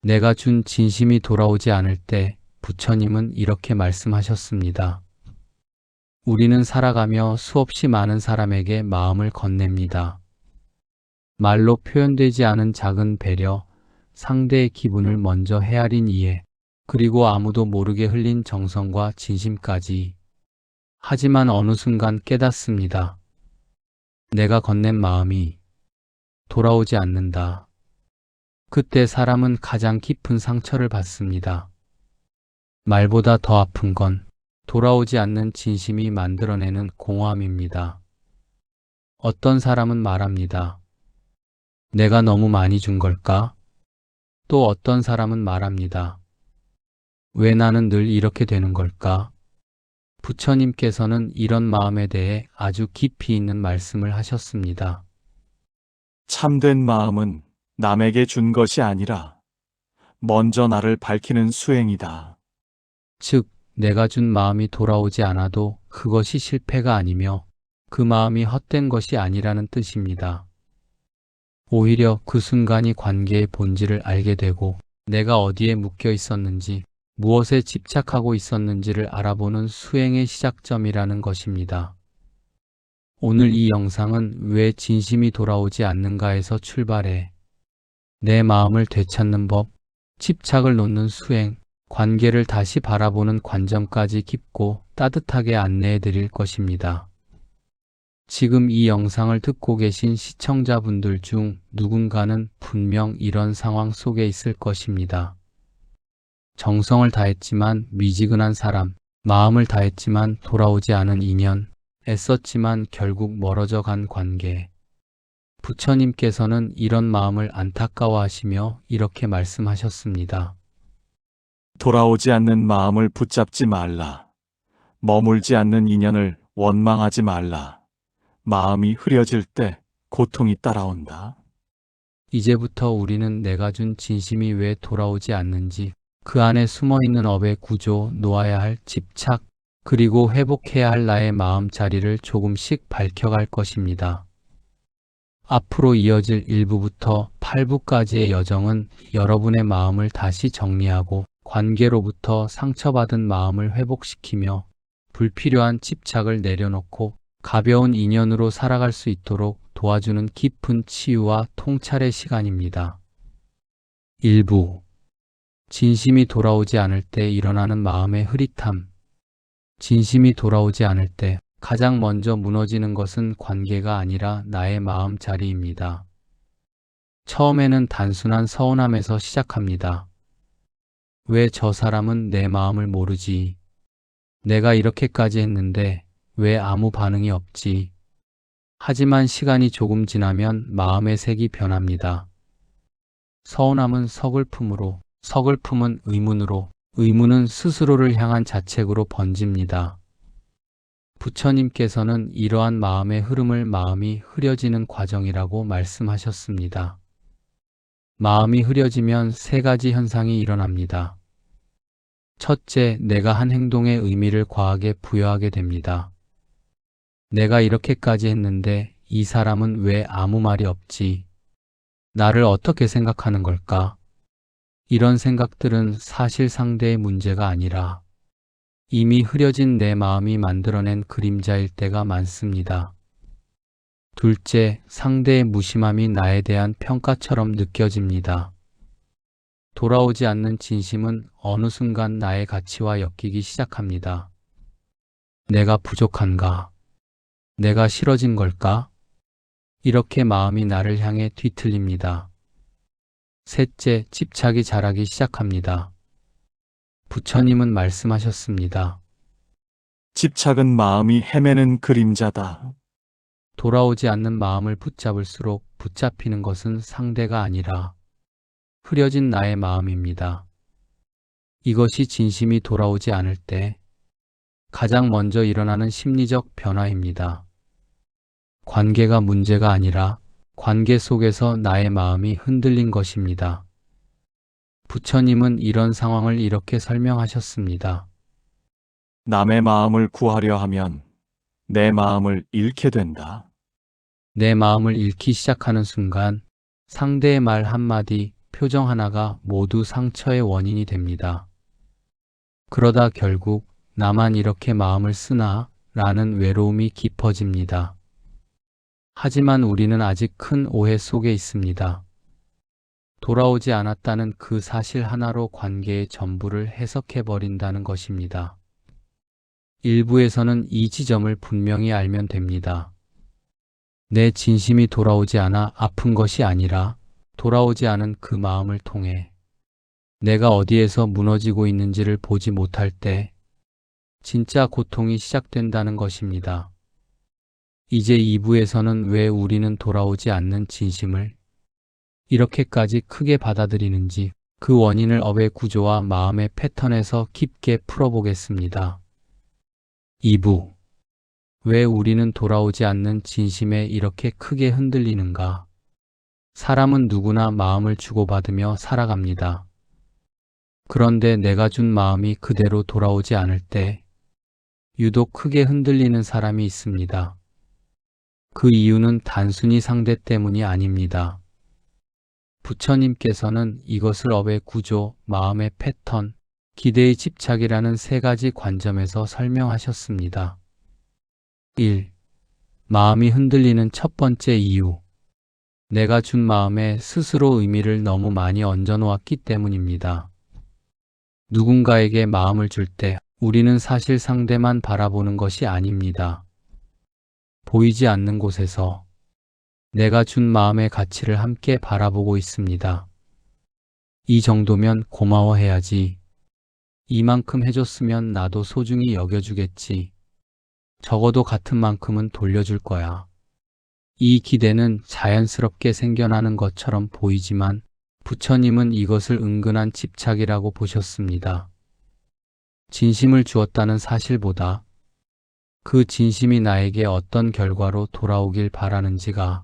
내가 준 진심이 돌아오지 않을 때 부처님은 이렇게 말씀하셨습니다. 우리는 살아가며 수없이 많은 사람에게 마음을 건넵니다. 말로 표현되지 않은 작은 배려, 상대의 기분을 먼저 헤아린 이해, 그리고 아무도 모르게 흘린 정성과 진심까지. 하지만 어느 순간 깨닫습니다. 내가 건넨 마음이 돌아오지 않는다. 그때 사람은 가장 깊은 상처를 받습니다. 말보다 더 아픈 건 돌아오지 않는 진심이 만들어내는 공허함입니다. 어떤 사람은 말합니다. 내가 너무 많이 준 걸까? 또 어떤 사람은 말합니다. 왜 나는 늘 이렇게 되는 걸까? 부처님께서는 이런 마음에 대해 아주 깊이 있는 말씀을 하셨습니다. 참된 마음은 남에게 준 것이 아니라 먼저 나를 밝히는 수행이다. 즉, 내가 준 마음이 돌아오지 않아도 그것이 실패가 아니며 그 마음이 헛된 것이 아니라는 뜻입니다. 오히려 그 순간이 관계의 본질을 알게 되고 내가 어디에 묶여 있었는지, 무엇에 집착하고 있었는지를 알아보는 수행의 시작점이라는 것입니다. 오늘 이 영상은 왜 진심이 돌아오지 않는가에서 출발해 내 마음을 되찾는 법, 집착을 놓는 수행, 관계를 다시 바라보는 관점까지 깊고 따뜻하게 안내해 드릴 것입니다. 지금 이 영상을 듣고 계신 시청자분들 중 누군가는 분명 이런 상황 속에 있을 것입니다. 정성을 다했지만 미지근한 사람, 마음을 다했지만 돌아오지 않은 인연, 애썼지만 결국 멀어져 간 관계. 부처님께서는 이런 마음을 안타까워하시며 이렇게 말씀하셨습니다. 돌아오지 않는 마음을 붙잡지 말라. 머물지 않는 인연을 원망하지 말라. 마음이 흐려질 때 고통이 따라온다. 이제부터 우리는 내가 준 진심이 왜 돌아오지 않는지, 그 안에 숨어있는 업의 구조, 놓아야 할 집착, 그리고 회복해야 할 나의 마음 자리를 조금씩 밝혀갈 것입니다. 앞으로 이어질 1부부터 8부까지의 여정은 여러분의 마음을 다시 정리하고 관계로부터 상처받은 마음을 회복시키며 불필요한 집착을 내려놓고 가벼운 인연으로 살아갈 수 있도록 도와주는 깊은 치유와 통찰의 시간입니다. 1부. 진심이 돌아오지 않을 때 일어나는 마음의 흐릿함. 진심이 돌아오지 않을 때 가장 먼저 무너지는 것은 관계가 아니라 나의 마음 자리입니다. 처음에는 단순한 서운함에서 시작합니다. 왜 저 사람은 내 마음을 모르지? 내가 이렇게까지 했는데 왜 아무 반응이 없지? 하지만 시간이 조금 지나면 마음의 색이 변합니다. 서운함은 서글픔으로, 서글픔은 의문으로, 의문은 스스로를 향한 자책으로 번집니다. 부처님께서는 이러한 마음의 흐름을 마음이 흐려지는 과정이라고 말씀하셨습니다. 마음이 흐려지면 세 가지 현상이 일어납니다. 첫째, 내가 한 행동에 의미를 과하게 부여하게 됩니다. 내가 이렇게까지 했는데 이 사람은 왜 아무 말이 없지? 나를 어떻게 생각하는 걸까? 이런 생각들은 사실 상대의 문제가 아니라 이미 흐려진 내 마음이 만들어낸 그림자일 때가 많습니다. 둘째, 상대의 무심함이 나에 대한 평가처럼 느껴집니다. 돌아오지 않는 진심은 어느 순간 나의 가치와 엮이기 시작합니다. 내가 부족한가? 내가 싫어진 걸까? 이렇게 마음이 나를 향해 뒤틀립니다. 셋째, 집착이 자라기 시작합니다. 부처님은 말씀하셨습니다. 집착은 마음이 헤매는 그림자다. 돌아오지 않는 마음을 붙잡을수록 붙잡히는 것은 상대가 아니라 흐려진 나의 마음입니다. 이것이 진심이 돌아오지 않을 때 가장 먼저 일어나는 심리적 변화입니다. 관계가 문제가 아니라 관계 속에서 나의 마음이 흔들린 것입니다. 부처님은 이런 상황을 이렇게 설명하셨습니다. 남의 마음을 구하려 하면 내 마음을 잃게 된다. 내 마음을 잃기 시작하는 순간 상대의 말 한마디, 표정 하나가 모두 상처의 원인이 됩니다. 그러다 결국 나만 이렇게 마음을 쓰나 라는 외로움이 깊어집니다. 하지만 우리는 아직 큰 오해 속에 있습니다. 돌아오지 않았다는 그 사실 하나로 관계의 전부를 해석해버린다는 것입니다. 일부에서는 이 지점을 분명히 알면 됩니다. 내 진심이 돌아오지 않아 아픈 것이 아니라 돌아오지 않은 그 마음을 통해 내가 어디에서 무너지고 있는지를 보지 못할 때 진짜 고통이 시작된다는 것입니다. 이제 2부에서는 왜 우리는 돌아오지 않는 진심을 이렇게까지 크게 받아들이는지 그 원인을 업의 구조와 마음의 패턴에서 깊게 풀어보겠습니다. 2부. 왜 우리는 돌아오지 않는 진심에 이렇게 크게 흔들리는가? 사람은 누구나 마음을 주고받으며 살아갑니다. 그런데 내가 준 마음이 그대로 돌아오지 않을 때 유독 크게 흔들리는 사람이 있습니다. 그 이유는 단순히 상대 때문이 아닙니다. 부처님께서는 이것을 업의 구조, 마음의 패턴, 기대의 집착이라는 세 가지 관점에서 설명하셨습니다. 1. 마음이 흔들리는 첫 번째 이유. 내가 준 마음에 스스로 의미를 너무 많이 얹어놓았기 때문입니다. 누군가에게 마음을 줄 때 우리는 사실 상대만 바라보는 것이 아닙니다. 보이지 않는 곳에서 내가 준 마음의 가치를 함께 바라보고 있습니다. 이 정도면 고마워해야지. 이만큼 해줬으면 나도 소중히 여겨주겠지. 적어도 같은 만큼은 돌려줄 거야. 이 기대는 자연스럽게 생겨나는 것처럼 보이지만 부처님은 이것을 은근한 집착이라고 보셨습니다. 진심을 주었다는 사실보다 그 진심이 나에게 어떤 결과로 돌아오길 바라는지가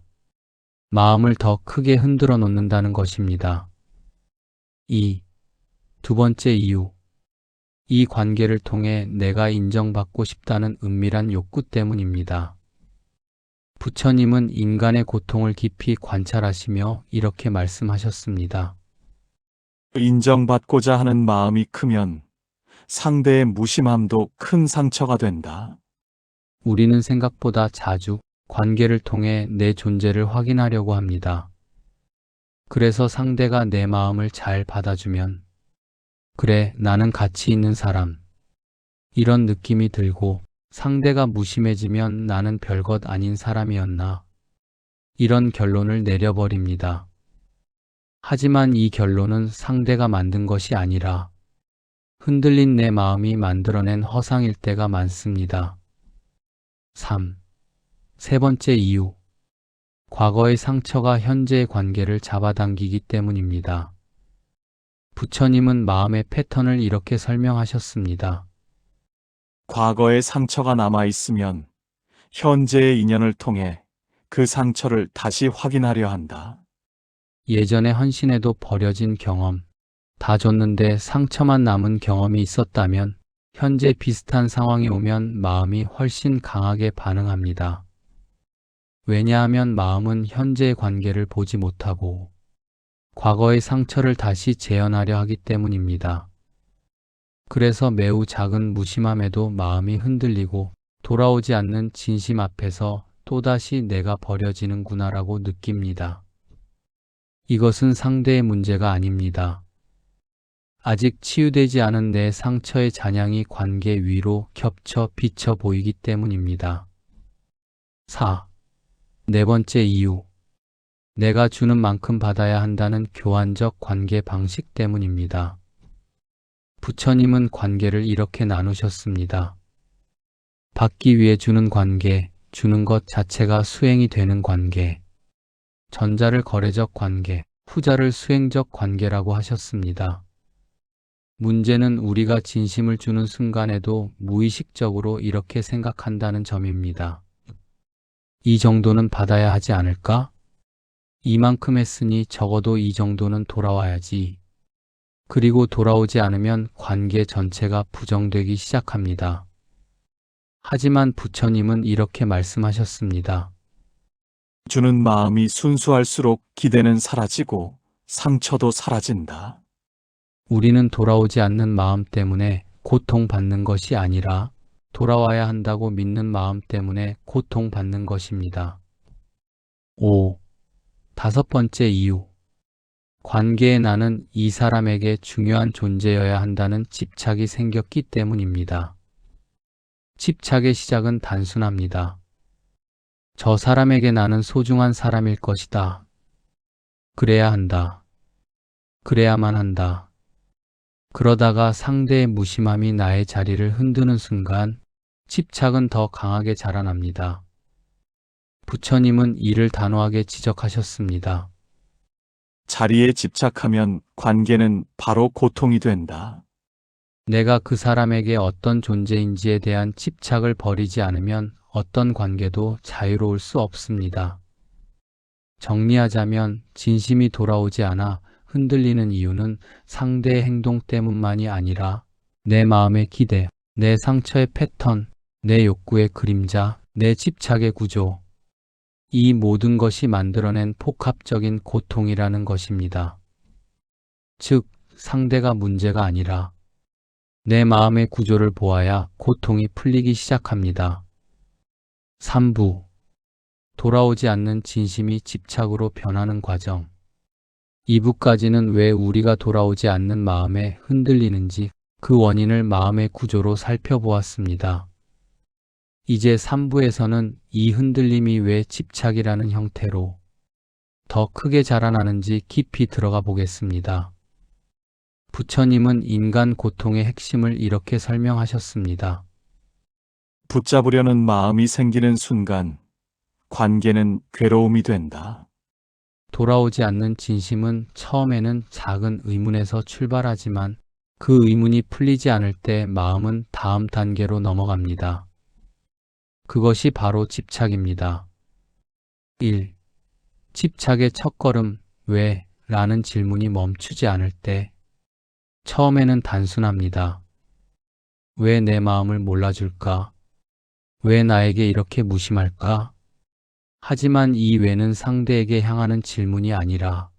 마음을 더 크게 흔들어 놓는다는 것입니다. 2. 두 번째 이유. 이 관계를 통해 내가 인정받고 싶다는 은밀한 욕구 때문입니다. 부처님은 인간의 고통을 깊이 관찰하시며 이렇게 말씀하셨습니다. 인정받고자 하는 마음이 크면 상대의 무심함도 큰 상처가 된다. 우리는 생각보다 자주 관계를 통해 내 존재를 확인하려고 합니다. 그래서 상대가 내 마음을 잘 받아주면 그래, 나는 가치 있는 사람. 이런 느낌이 들고 상대가 무심해지면 나는 별것 아닌 사람이었나. 이런 결론을 내려버립니다. 하지만 이 결론은 상대가 만든 것이 아니라 흔들린 내 마음이 만들어낸 허상일 때가 많습니다. 3. 세 번째 이유. 과거의 상처가 현재의 관계를 잡아당기기 때문입니다. 부처님은 마음의 패턴을 이렇게 설명하셨습니다. 과거의 상처가 남아있으면 현재의 인연을 통해 그 상처를 다시 확인하려 한다. 예전에 헌신해도 버려진 경험, 다 줬는데 상처만 남은 경험이 있었다면 현재 비슷한 상황이 오면 마음이 훨씬 강하게 반응합니다. 왜냐하면 마음은 현재의 관계를 보지 못하고 과거의 상처를 다시 재현하려 하기 때문입니다. 그래서 매우 작은 무심함에도 마음이 흔들리고 돌아오지 않는 진심 앞에서 또다시 내가 버려지는구나라고 느낍니다. 이것은 상대의 문제가 아닙니다. 아직 치유되지 않은 내 상처의 잔향이 관계 위로 겹쳐 비쳐 보이기 때문입니다. 4. 네 번째 이유. 내가 주는 만큼 받아야 한다는 교환적 관계 방식 때문입니다. 부처님은 관계를 이렇게 나누셨습니다. 받기 위해 주는 관계, 주는 것 자체가 수행이 되는 관계, 전자를 거래적 관계, 후자를 수행적 관계라고 하셨습니다. 문제는 우리가 진심을 주는 순간에도 무의식적으로 이렇게 생각한다는 점입니다. 이 정도는 받아야 하지 않을까? 이만큼 했으니 적어도 이 정도는 돌아와야지. 그리고 돌아오지 않으면 관계 전체가 부정되기 시작합니다. 하지만 부처님은 이렇게 말씀하셨습니다. 주는 마음이 순수할수록 기대는 사라지고 상처도 사라진다. 우리는 돌아오지 않는 마음 때문에 고통받는 것이 아니라 돌아와야 한다고 믿는 마음 때문에 고통받는 것입니다. 5. 다섯 번째 이유. 관계에 나는 이 사람에게 중요한 존재여야 한다는 집착이 생겼기 때문입니다. 집착의 시작은 단순합니다. 저 사람에게 나는 소중한 사람일 것이다. 그래야 한다. 그래야만 한다. 그러다가 상대의 무심함이 나의 자리를 흔드는 순간 집착은 더 강하게 자라납니다. 부처님은 이를 단호하게 지적하셨습니다. 자리에 집착하면 관계는 바로 고통이 된다. 내가 그 사람에게 어떤 존재인지에 대한 집착을 버리지 않으면 어떤 관계도 자유로울 수 없습니다. 정리하자면 진심이 돌아오지 않아 흔들리는 이유는 상대의 행동 때문만이 아니라 내 마음의 기대, 내 상처의 패턴, 내 욕구의 그림자, 내 집착의 구조, 이 모든 것이 만들어낸 복합적인 고통이라는 것입니다. 즉, 상대가 문제가 아니라 내 마음의 구조를 보아야 고통이 풀리기 시작합니다. 3부. 돌아오지 않는 진심이 집착으로 변하는 과정. 2부까지는 왜 우리가 돌아오지 않는 마음에 흔들리는지 그 원인을 마음의 구조로 살펴보았습니다. 이제 3부에서는 이 흔들림이 왜 집착이라는 형태로 더 크게 자라나는지 깊이 들어가 보겠습니다. 부처님은 인간 고통의 핵심을 이렇게 설명하셨습니다. 붙잡으려는 마음이 생기는 순간 관계는 괴로움이 된다. 돌아오지 않는 진심은 처음에는 작은 의문에서 출발하지만 그 의문이 풀리지 않을 때 마음은 다음 단계로 넘어갑니다. 그것이 바로 집착입니다. 1. 집착의 첫걸음, 왜? 라는 질문이 멈추지 않을 때 처음에는 단순합니다. 왜 내 마음을 몰라줄까? 왜 나에게 이렇게 무심할까? 하지만 이 왜는 상대에게 향하는 질문이 아니라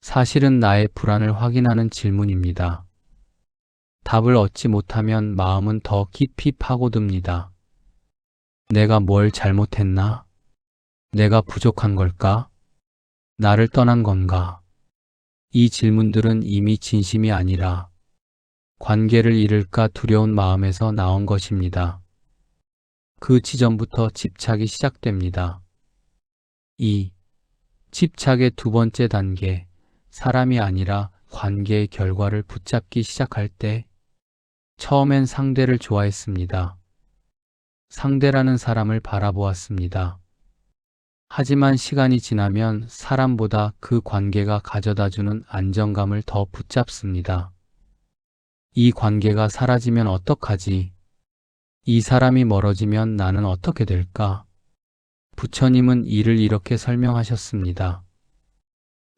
사실은 나의 불안을 확인하는 질문입니다. 답을 얻지 못하면 마음은 더 깊이 파고듭니다. 내가 뭘 잘못했나? 내가 부족한 걸까? 나를 떠난 건가? 이 질문들은 이미 진심이 아니라 관계를 잃을까 두려운 마음에서 나온 것입니다. 그 지점부터 집착이 시작됩니다. 2. 집착의 두 번째 단계, 사람이 아니라 관계의 결과를 붙잡기 시작할 때 처음엔 상대를 좋아했습니다. 상대라는 사람을 바라보았습니다. 하지만 시간이 지나면 사람보다 그 관계가 가져다주는 안정감을 더 붙잡습니다. 이 관계가 사라지면 어떡하지? 이 사람이 멀어지면 나는 어떻게 될까? 부처님은 이를 이렇게 설명하셨습니다.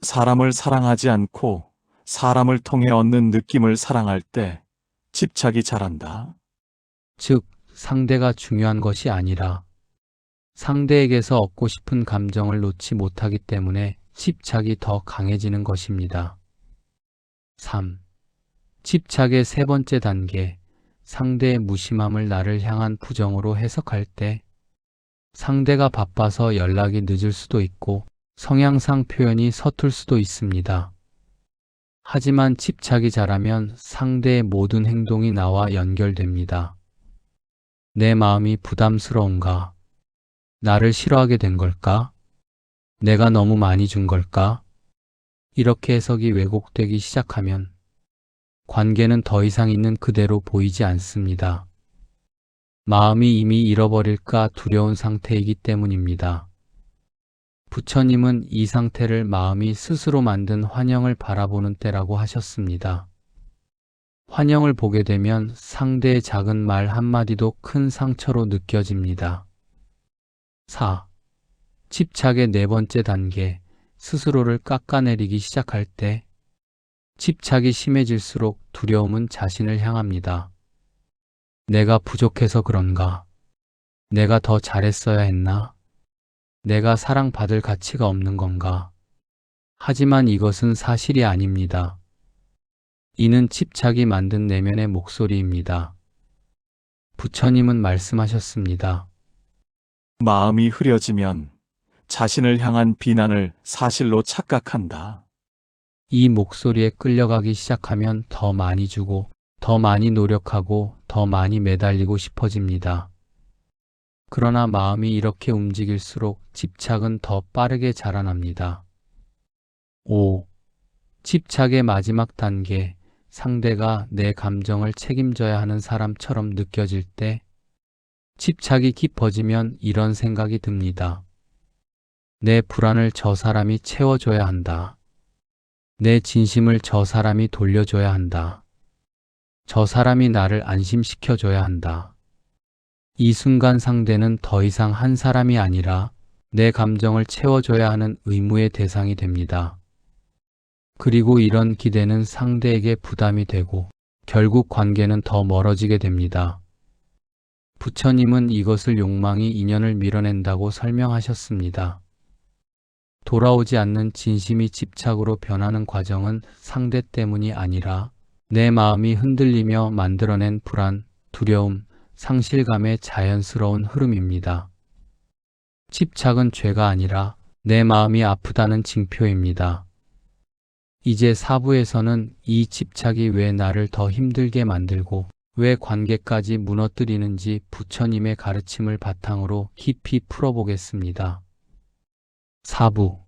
사람을 사랑하지 않고 사람을 통해 얻는 느낌을 사랑할 때 집착이 자란다. 즉, 상대가 중요한 것이 아니라 상대에게서 얻고 싶은 감정을 놓지 못하기 때문에 집착이 더 강해지는 것입니다. 3. 집착의 세 번째 단계, 상대의 무심함을 나를 향한 부정으로 해석할 때 상대가 바빠서 연락이 늦을 수도 있고 성향상 표현이 서툴 수도 있습니다. 하지만 집착이 자라면 상대의 모든 행동이 나와 연결됩니다. 내 마음이 부담스러운가? 나를 싫어하게 된 걸까? 내가 너무 많이 준 걸까? 이렇게 해석이 왜곡되기 시작하면 관계는 더 이상 있는 그대로 보이지 않습니다. 마음이 이미 잃어버릴까 두려운 상태이기 때문입니다. 부처님은 이 상태를 마음이 스스로 만든 환영을 바라보는 때라고 하셨습니다. 환영을 보게 되면 상대의 작은 말 한마디도 큰 상처로 느껴집니다. 4. 집착의 네 번째 단계, 스스로를 깎아내리기 시작할 때 집착이 심해질수록 두려움은 자신을 향합니다. 내가 부족해서 그런가? 내가 더 잘했어야 했나? 내가 사랑받을 가치가 없는 건가? 하지만 이것은 사실이 아닙니다. 이는 집착이 만든 내면의 목소리입니다. 부처님은 말씀하셨습니다. 마음이 흐려지면 자신을 향한 비난을 사실로 착각한다. 이 목소리에 끌려가기 시작하면 더 많이 주고, 더 많이 노력하고, 더 많이 매달리고 싶어집니다. 그러나 마음이 이렇게 움직일수록 집착은 더 빠르게 자라납니다. 5. 집착의 마지막 단계, 상대가 내 감정을 책임져야 하는 사람처럼 느껴질 때, 집착이 깊어지면 이런 생각이 듭니다. 내 불안을 저 사람이 채워줘야 한다. 내 진심을 저 사람이 돌려줘야 한다. 저 사람이 나를 안심시켜줘야 한다. 이 순간 상대는 더 이상 한 사람이 아니라 내 감정을 채워줘야 하는 의무의 대상이 됩니다. 그리고 이런 기대는 상대에게 부담이 되고 결국 관계는 더 멀어지게 됩니다. 부처님은 이것을 욕망이 인연을 밀어낸다고 설명하셨습니다. 돌아오지 않는 진심이 집착으로 변하는 과정은 상대 때문이 아니라 내 마음이 흔들리며 만들어낸 불안, 두려움, 상실감의 자연스러운 흐름입니다. 집착은 죄가 아니라 내 마음이 아프다는 징표입니다. 이제 4부에서는 이 집착이 왜 나를 더 힘들게 만들고 왜 관계까지 무너뜨리는지 부처님의 가르침을 바탕으로 깊이 풀어보겠습니다. 4부.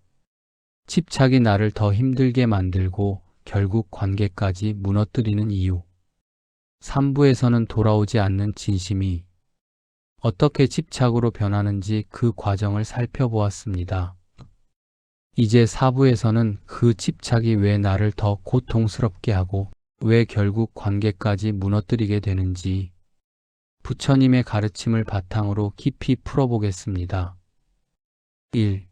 집착이 나를 더 힘들게 만들고 결국 관계까지 무너뜨리는 이유. 3부에서는 돌아오지 않는 진심이 어떻게 집착으로 변하는지 그 과정을 살펴보았습니다. 이제 4부에서는 그 집착이 왜 나를 더 고통스럽게 하고 왜 결국 관계까지 무너뜨리게 되는지 부처님의 가르침을 바탕으로 깊이 풀어보겠습니다. 1.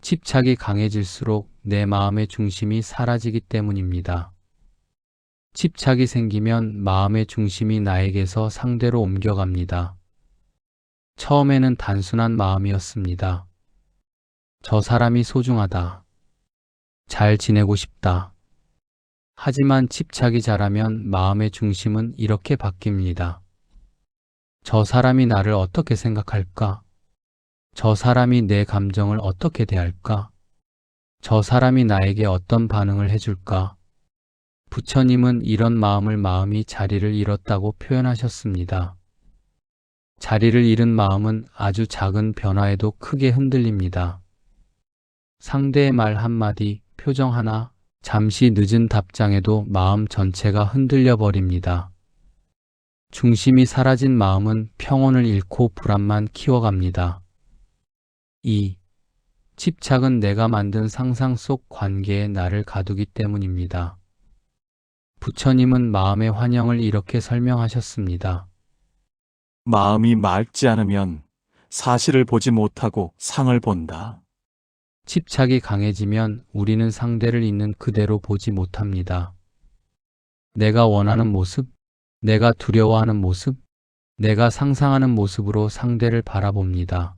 집착이 강해질수록 내 마음의 중심이 사라지기 때문입니다. 집착이 생기면 마음의 중심이 나에게서 상대로 옮겨갑니다. 처음에는 단순한 마음이었습니다. 저 사람이 소중하다. 잘 지내고 싶다. 하지만 집착이 자라면 마음의 중심은 이렇게 바뀝니다. 저 사람이 나를 어떻게 생각할까? 저 사람이 내 감정을 어떻게 대할까? 저 사람이 나에게 어떤 반응을 해줄까? 부처님은 이런 마음이 자리를 잃었다고 표현하셨습니다. 자리를 잃은 마음은 아주 작은 변화에도 크게 흔들립니다. 상대의 말 한마디, 표정 하나, 잠시 늦은 답장에도 마음 전체가 흔들려 버립니다. 중심이 사라진 마음은 평온을 잃고 불안만 키워갑니다. 2. 집착은 내가 만든 상상 속 관계에 나를 가두기 때문입니다. 부처님은 마음의 환영을 이렇게 설명하셨습니다. 마음이 맑지 않으면 사실을 보지 못하고 상을 본다. 집착이 강해지면 우리는 상대를 있는 그대로 보지 못합니다. 내가 원하는 모습, 내가 두려워하는 모습, 내가 상상하는 모습으로 상대를 바라봅니다.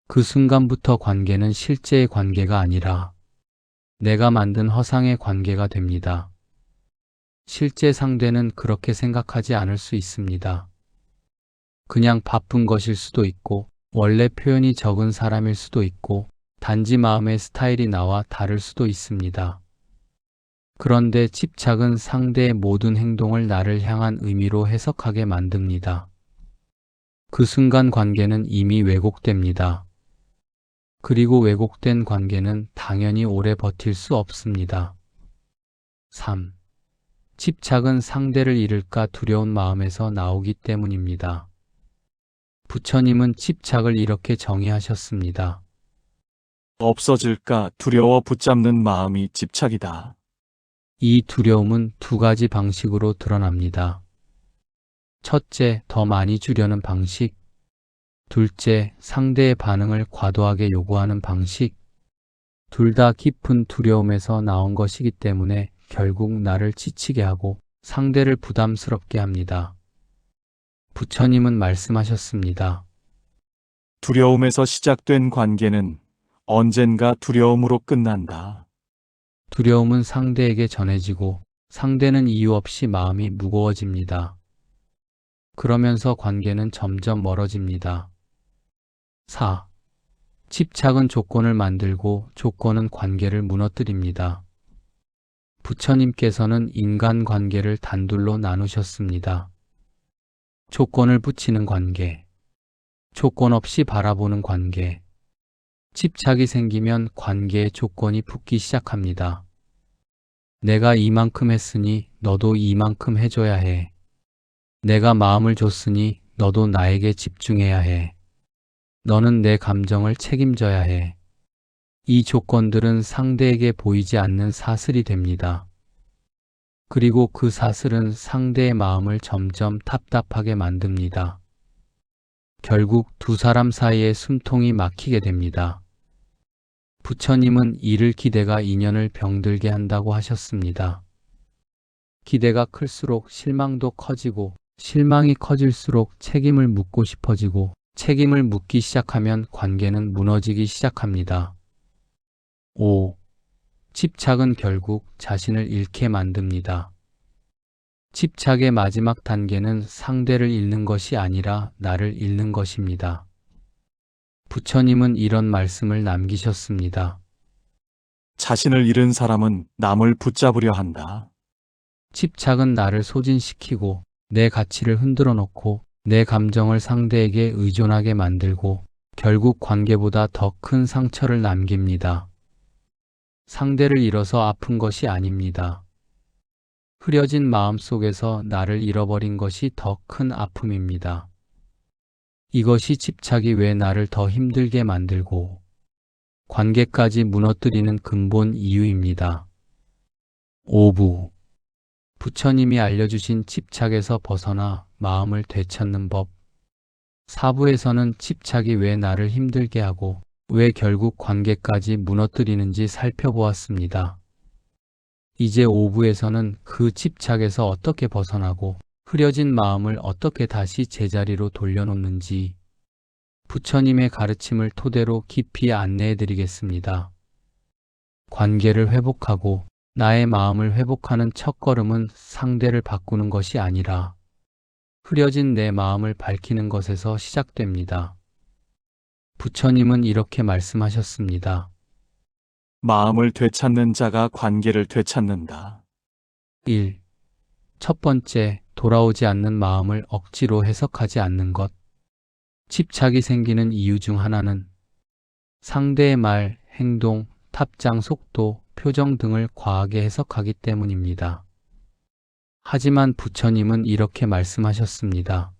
그 순간부터 관계는 실제의 관계가 아니라 내가 만든 허상의 관계가 됩니다. 실제 상대는 그렇게 생각하지 않을 수 있습니다. 그냥 바쁜 것일 수도 있고, 원래 표현이 적은 사람일 수도 있고, 단지 마음의 스타일이 나와 다를 수도 있습니다. 그런데 집착은 상대의 모든 행동을 나를 향한 의미로 해석하게 만듭니다. 그 순간 관계는 이미 왜곡됩니다. 그리고 왜곡된 관계는 당연히 오래 버틸 수 없습니다. 3. 집착은 상대를 잃을까 두려운 마음에서 나오기 때문입니다. 부처님은 집착을 이렇게 정의하셨습니다. 없어질까 두려워 붙잡는 마음이 집착이다. 이 두려움은 두 가지 방식으로 드러납니다. 첫째, 더 많이 주려는 방식. 둘째, 상대의 반응을 과도하게 요구하는 방식. 둘 다 깊은 두려움에서 나온 것이기 때문에 결국 나를 지치게 하고 상대를 부담스럽게 합니다. 부처님은 말씀하셨습니다. 두려움에서 시작된 관계는 언젠가 두려움으로 끝난다. 두려움은 상대에게 전해지고 상대는 이유 없이 마음이 무거워집니다. 그러면서 관계는 점점 멀어집니다. 4. 집착은 조건을 만들고 조건은 관계를 무너뜨립니다. 부처님께서는 인간관계를 단둘로 나누셨습니다. 조건을 붙이는 관계, 조건 없이 바라보는 관계. 집착이 생기면 관계의 조건이 붙기 시작합니다. 내가 이만큼 했으니 너도 이만큼 해줘야 해. 내가 마음을 줬으니 너도 나에게 집중해야 해. 너는 내 감정을 책임져야 해. 이 조건들은 상대에게 보이지 않는 사슬이 됩니다. 그리고 그 사슬은 상대의 마음을 점점 답답하게 만듭니다. 결국 두 사람 사이에 숨통이 막히게 됩니다. 부처님은 이를 기대가 인연을 병들게 한다고 하셨습니다. 기대가 클수록 실망도 커지고 실망이 커질수록 책임을 묻고 싶어지고 책임을 묻기 시작하면 관계는 무너지기 시작합니다. 5. 집착은 결국 자신을 잃게 만듭니다. 집착의 마지막 단계는 상대를 잃는 것이 아니라 나를 잃는 것입니다. 부처님은 이런 말씀을 남기셨습니다. 자신을 잃은 사람은 남을 붙잡으려 한다. 집착은 나를 소진시키고 내 가치를 흔들어 놓고 내 감정을 상대에게 의존하게 만들고 결국 관계보다 더 큰 상처를 남깁니다. 상대를 잃어서 아픈 것이 아닙니다. 흐려진 마음 속에서 나를 잃어버린 것이 더 큰 아픔입니다. 이것이 집착이 왜 나를 더 힘들게 만들고 관계까지 무너뜨리는 근본 이유입니다. 5부. 부처님이 알려주신 집착에서 벗어나 마음을 되찾는 법. 4부에서는 집착이 왜 나를 힘들게 하고 왜 결국 관계까지 무너뜨리는지 살펴보았습니다. 이제 5부에서는 그 집착에서 어떻게 벗어나고 흐려진 마음을 어떻게 다시 제자리로 돌려놓는지 부처님의 가르침을 토대로 깊이 안내해 드리겠습니다. 관계를 회복하고 나의 마음을 회복하는 첫걸음은 상대를 바꾸는 것이 아니라 흐려진 내 마음을 밝히는 것에서 시작됩니다. 부처님은 이렇게 말씀하셨습니다. 마음을 되찾는 자가 관계를 되찾는다. 1. 첫 번째, 돌아오지 않는 마음을 억지로 해석하지 않는 것. 집착이 생기는 이유 중 하나는 상대의 말, 행동, 답장 속도, 표정 등을 과하게 해석하기 때문입니다. 하지만 부처님은 이렇게 말씀하셨습니다.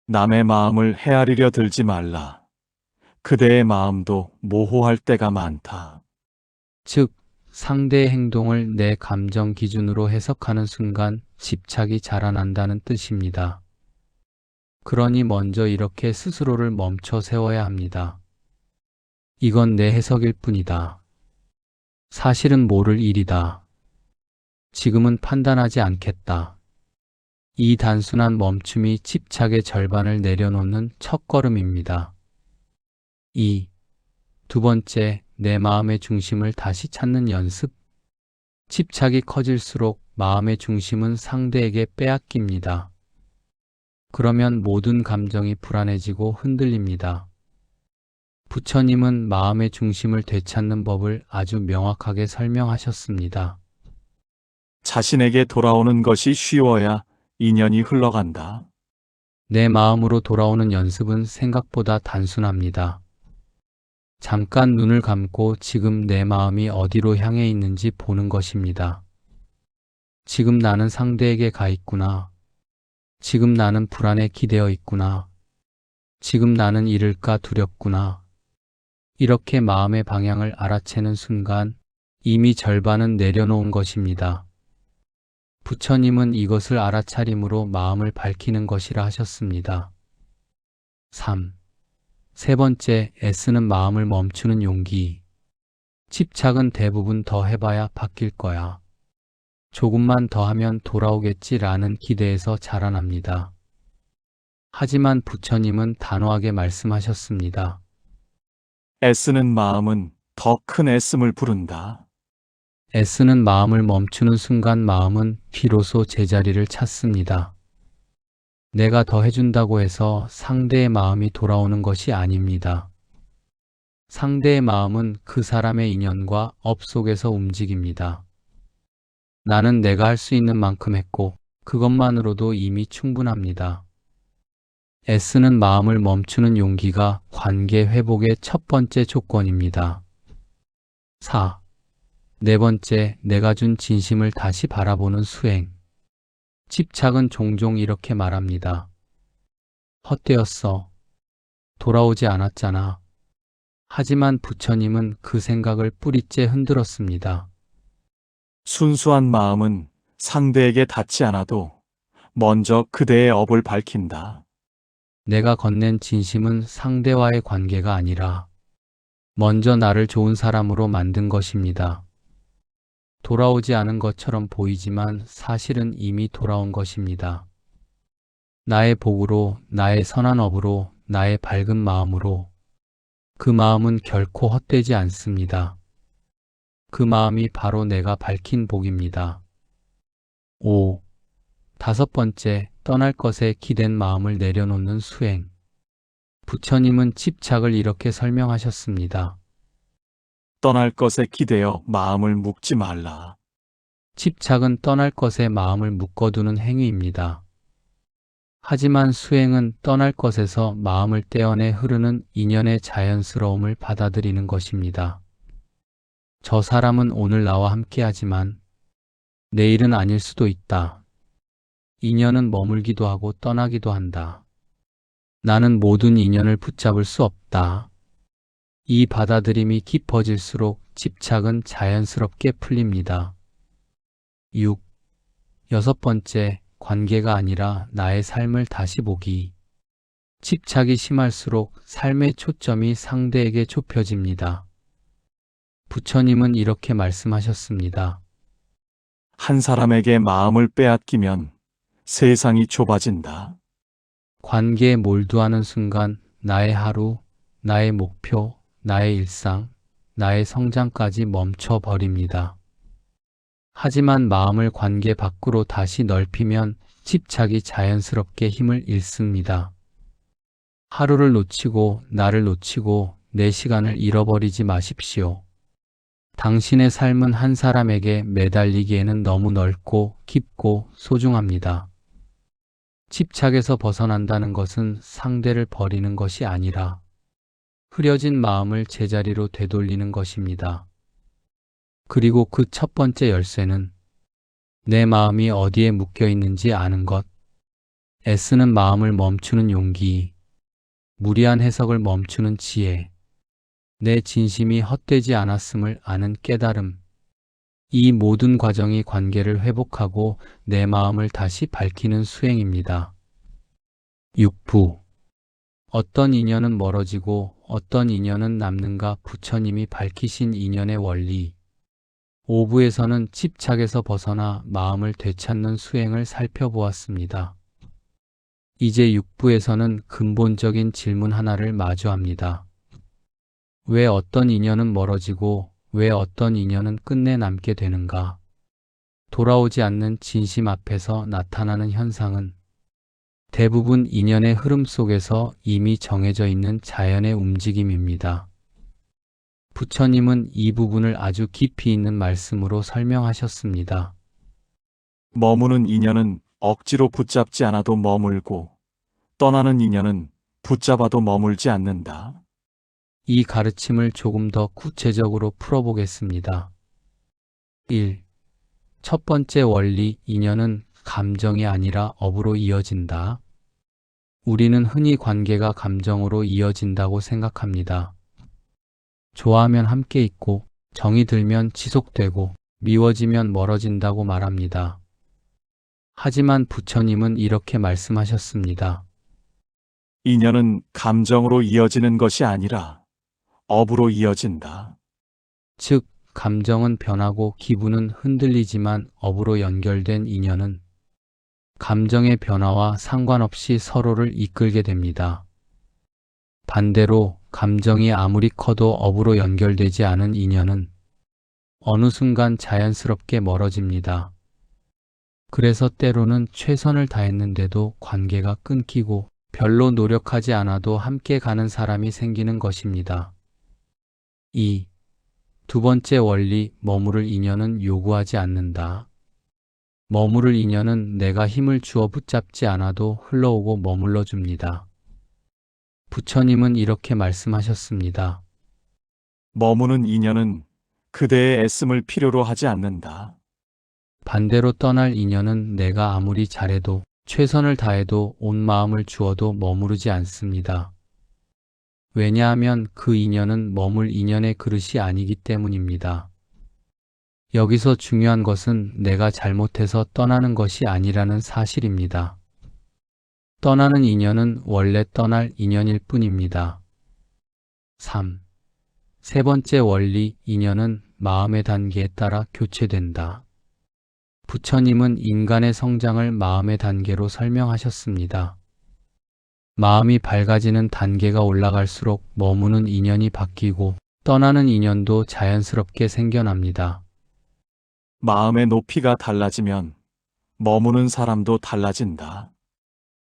남의 마음을 헤아리려 들지 말라. 그대의 마음도 모호할 때가 많다. 즉, 상대의 행동을 내 감정 기준으로 해석하는 순간 집착이 자라난다는 뜻입니다. 그러니 먼저 이렇게 스스로를 멈춰 세워야 합니다. 이건 내 해석일 뿐이다. 사실은 모를 일이다. 지금은 판단하지 않겠다. 이 단순한 멈춤이 집착의 절반을 내려놓는 첫걸음입니다. 2. 두 번째, 내 마음의 중심을 다시 찾는 연습. 집착이 커질수록 마음의 중심은 상대에게 빼앗깁니다. 그러면 모든 감정이 불안해지고 흔들립니다. 부처님은 마음의 중심을 되찾는 법을 아주 명확하게 설명하셨습니다. 자신에게 돌아오는 것이 쉬워야 인연이 흘러간다. 내 마음으로 돌아오는 연습은 생각보다 단순합니다. 잠깐 눈을 감고 지금 내 마음이 어디로 향해 있는지 보는 것입니다. 지금 나는 상대에게 가 있구나. 지금 나는 불안에 기대어 있구나. 지금 나는 잃을까 두렵구나. 이렇게 마음의 방향을 알아채는 순간 이미 절반은 내려놓은 것입니다. 부처님은 이것을 알아차림으로 마음을 밝히는 것이라 하셨습니다. 3. 세 번째, 애쓰는 마음을 멈추는 용기. 집착은 대부분 더 해봐야 바뀔 거야. 조금만 더 하면 돌아오겠지라는 기대에서 자라납니다. 하지만 부처님은 단호하게 말씀하셨습니다. 애쓰는 마음은 더 큰 애씀을 부른다. 애쓰는 마음을 멈추는 순간 마음은 비로소 제자리를 찾습니다. 내가 더 해준다고 해서 상대의 마음이 돌아오는 것이 아닙니다. 상대의 마음은 그 사람의 인연과 업 속에서 움직입니다. 나는 내가 할 수 있는 만큼 했고 그것만으로도 이미 충분합니다. 애쓰는 마음을 멈추는 용기가 관계 회복의 첫 번째 조건입니다. 4. 네 번째, 내가 준 진심을 다시 바라보는 수행. 집착은 종종 이렇게 말합니다. 헛되었어. 돌아오지 않았잖아. 하지만 부처님은 그 생각을 뿌리째 흔들었습니다. 순수한 마음은 상대에게 닿지 않아도 먼저 그대의 업을 밝힌다. 내가 건넨 진심은 상대와의 관계가 아니라 먼저 나를 좋은 사람으로 만든 것입니다. 돌아오지 않은 것처럼 보이지만 사실은 이미 돌아온 것입니다. 나의 복으로, 나의 선한 업으로, 나의 밝은 마음으로 그 마음은 결코 헛되지 않습니다. 그 마음이 바로 내가 밝힌 복입니다. 5. 다섯 번째, 떠날 것에 기댄 마음을 내려놓는 수행. 부처님은 집착을 이렇게 설명하셨습니다. 떠날 것에 기대어 마음을 묶지 말라. 집착은 떠날 것에 마음을 묶어두는 행위입니다. 하지만 수행은 떠날 것에서 마음을 떼어내 흐르는 인연의 자연스러움을 받아들이는 것입니다. 저 사람은 오늘 나와 함께하지만 내일은 아닐 수도 있다. 인연은 머물기도 하고 떠나기도 한다. 나는 모든 인연을 붙잡을 수 없다. 이 받아들임이 깊어질수록 집착은 자연스럽게 풀립니다. 6. 여섯 번째, 관계가 아니라 나의 삶을 다시 보기. 집착이 심할수록 삶의 초점이 상대에게 좁혀집니다. 부처님은 이렇게 말씀하셨습니다. 한 사람에게 마음을 빼앗기면 세상이 좁아진다. 관계에 몰두하는 순간 나의 하루, 나의 목표, 나의 일상, 나의 성장까지 멈춰버립니다. 하지만 마음을 관계 밖으로 다시 넓히면 집착이 자연스럽게 힘을 잃습니다. 하루를 놓치고 나를 놓치고 내 시간을 잃어버리지 마십시오. 당신의 삶은 한 사람에게 매달리기에는 너무 넓고 깊고 소중합니다. 집착에서 벗어난다는 것은 상대를 버리는 것이 아니라 흐려진 마음을 제자리로 되돌리는 것입니다. 그리고 그 첫 번째 열쇠는 내 마음이 어디에 묶여 있는지 아는 것, 애쓰는 마음을 멈추는 용기, 무리한 해석을 멈추는 지혜, 내 진심이 헛되지 않았음을 아는 깨달음, 이 모든 과정이 관계를 회복하고 내 마음을 다시 밝히는 수행입니다. 6부. 어떤 인연은 멀어지고 어떤 인연은 남는가 부처님이 밝히신 인연의 원리. 5부에서는 집착에서 벗어나 마음을 되찾는 수행을 살펴보았습니다. 이제 6부에서는 근본적인 질문 하나를 마주합니다. 왜 어떤 인연은 멀어지고 왜 어떤 인연은 끝내 남게 되는가? 돌아오지 않는 진심 앞에서 나타나는 현상은 대부분 인연의 흐름 속에서 이미 정해져 있는 자연의 움직임입니다. 부처님은 이 부분을 아주 깊이 있는 말씀으로 설명하셨습니다. 머무는 인연은 억지로 붙잡지 않아도 머물고 떠나는 인연은 붙잡아도 머물지 않는다. 이 가르침을 조금 더 구체적으로 풀어보겠습니다. 1. 첫 번째 원리, 인연은 감정이 아니라 업으로 이어진다. 우리는 흔히 관계가 감정으로 이어진다고 생각합니다. 좋아하면 함께 있고, 정이 들면 지속되고, 미워지면 멀어진다고 말합니다. 하지만 부처님은 이렇게 말씀하셨습니다. 인연은 감정으로 이어지는 것이 아니라 업으로 이어진다. 즉, 감정은 변하고 기분은 흔들리지만 업으로 연결된 인연은 감정의 변화와 상관없이 서로를 이끌게 됩니다. 반대로 감정이 아무리 커도 업으로 연결되지 않은 인연은 어느 순간 자연스럽게 멀어집니다. 그래서 때로는 최선을 다했는데도 관계가 끊기고 별로 노력하지 않아도 함께 가는 사람이 생기는 것입니다. 2. 두 번째 원리, 머무를 인연은 요구하지 않는다. 머무를 인연은 내가 힘을 주어 붙잡지 않아도 흘러오고 머물러 줍니다. 부처님은 이렇게 말씀하셨습니다. 머무는 인연은 그대의 애씀을 필요로 하지 않는다. 반대로 떠날 인연은 내가 아무리 잘해도 최선을 다해도 온 마음을 주어도 머무르지 않습니다. 왜냐하면 그 인연은 머물 인연의 그릇이 아니기 때문입니다. 여기서 중요한 것은 내가 잘못해서 떠나는 것이 아니라는 사실입니다. 떠나는 인연은 원래 떠날 인연일 뿐입니다. 3. 세 번째 원리, 인연은 마음의 단계에 따라 교체된다. 부처님은 인간의 성장을 마음의 단계로 설명하셨습니다. 마음이 밝아지는 단계가 올라갈수록 머무는 인연이 바뀌고 떠나는 인연도 자연스럽게 생겨납니다. 마음의 높이가 달라지면 머무는 사람도 달라진다.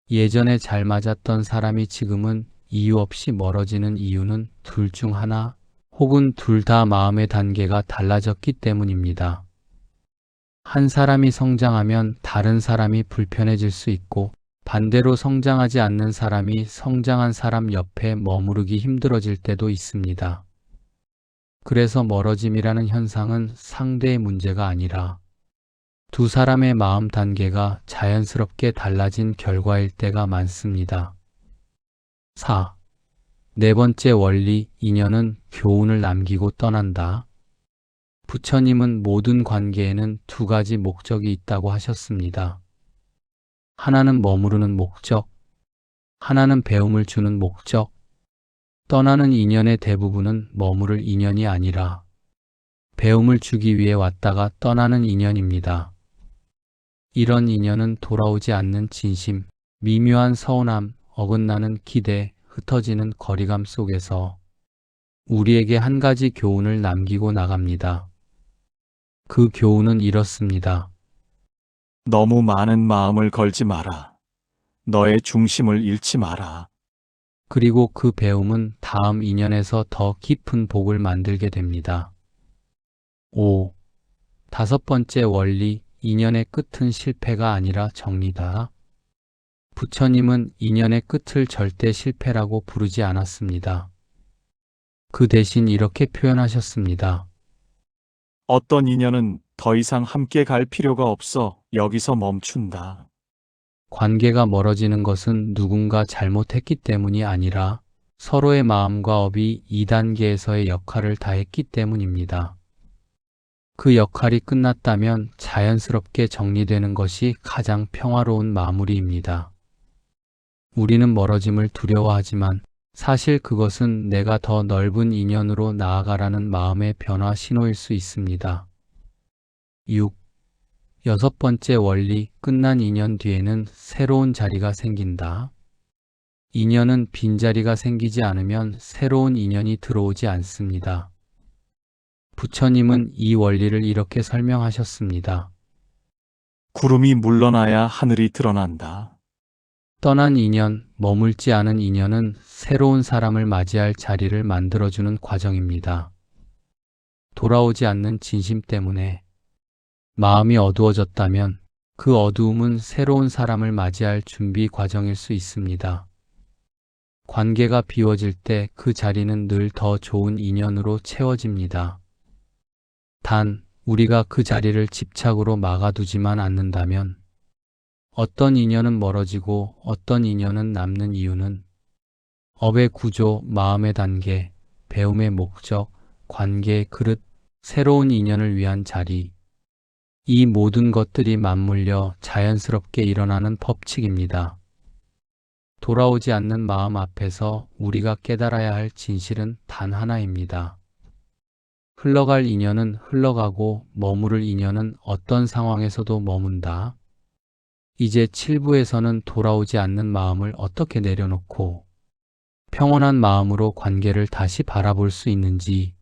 예전에 잘 맞았던 사람이 지금은 이유 없이 멀어지는 이유는 둘 중 하나 혹은 둘 다 마음의 단계가 달라졌기 때문입니다. 한 사람이 성장하면 다른 사람이 불편해질 수 있고 반대로 성장하지 않는 사람이 성장한 사람 옆에 머무르기 힘들어질 때도 있습니다. 그래서 멀어짐이라는 현상은 상대의 문제가 아니라 두 사람의 마음 단계가 자연스럽게 달라진 결과일 때가 많습니다. 4. 네 번째 원리, 인연은 교훈을 남기고 떠난다. 부처님은 모든 관계에는 두 가지 목적이 있다고 하셨습니다. 하나는 머무르는 목적, 하나는 배움을 주는 목적. 떠나는 인연의 대부분은 머무를 인연이 아니라 배움을 주기 위해 왔다가 떠나는 인연입니다. 이런 인연은 돌아오지 않는 진심, 미묘한 서운함, 어긋나는 기대, 흩어지는 거리감 속에서 우리에게 한 가지 교훈을 남기고 나갑니다. 그 교훈은 이렇습니다. 너무 많은 마음을 걸지 마라. 너의 중심을 잃지 마라. 그리고 그 배움은 다음 인연에서 더 깊은 복을 만들게 됩니다. 5. 다섯 번째 원리, 인연의 끝은 실패가 아니라 정리다. 부처님은 인연의 끝을 절대 실패라고 부르지 않았습니다. 그 대신 이렇게 표현하셨습니다. 어떤 인연은 더 이상 함께 갈 필요가 없어 여기서 멈춘다. 관계가 멀어지는 것은 누군가 잘못했기 때문이 아니라 서로의 마음과 업이 2단계에서의 역할을 다했기 때문입니다. 그 역할이 끝났다면 자연스럽게 정리되는 것이 가장 평화로운 마무리입니다. 우리는 멀어짐을 두려워하지만 사실 그것은 내가 더 넓은 인연으로 나아가라는 마음의 변화 신호일 수 있습니다. 6. 여섯 번째 원리, 끝난 인연 뒤에는 새로운 자리가 생긴다. 인연은 빈자리가 생기지 않으면 새로운 인연이 들어오지 않습니다. 부처님은 이 원리를 이렇게 설명하셨습니다. 구름이 물러나야 하늘이 드러난다. 떠난 인연, 머물지 않은 인연은 새로운 사람을 맞이할 자리를 만들어주는 과정입니다. 돌아오지 않는 진심 때문에 마음이 어두워졌다면 그 어두움은 새로운 사람을 맞이할 준비 과정일 수 있습니다. 관계가 비워질 때 그 자리는 늘 더 좋은 인연으로 채워집니다. 단, 우리가 그 자리를 집착으로 막아두지만 않는다면 어떤 인연은 멀어지고 어떤 인연은 남는 이유는 업의 구조, 마음의 단계, 배움의 목적, 관계의 그릇, 새로운 인연을 위한 자리, 이 모든 것들이 맞물려 자연스럽게 일어나는 법칙입니다. 돌아오지 않는 마음 앞에서 우리가 깨달아야 할 진실은 단 하나입니다. 흘러갈 인연은 흘러가고 머무를 인연은 어떤 상황에서도 머문다. 이제 7부에서는 돌아오지 않는 마음을 어떻게 내려놓고 평온한 마음으로 관계를 다시 바라볼 수 있는지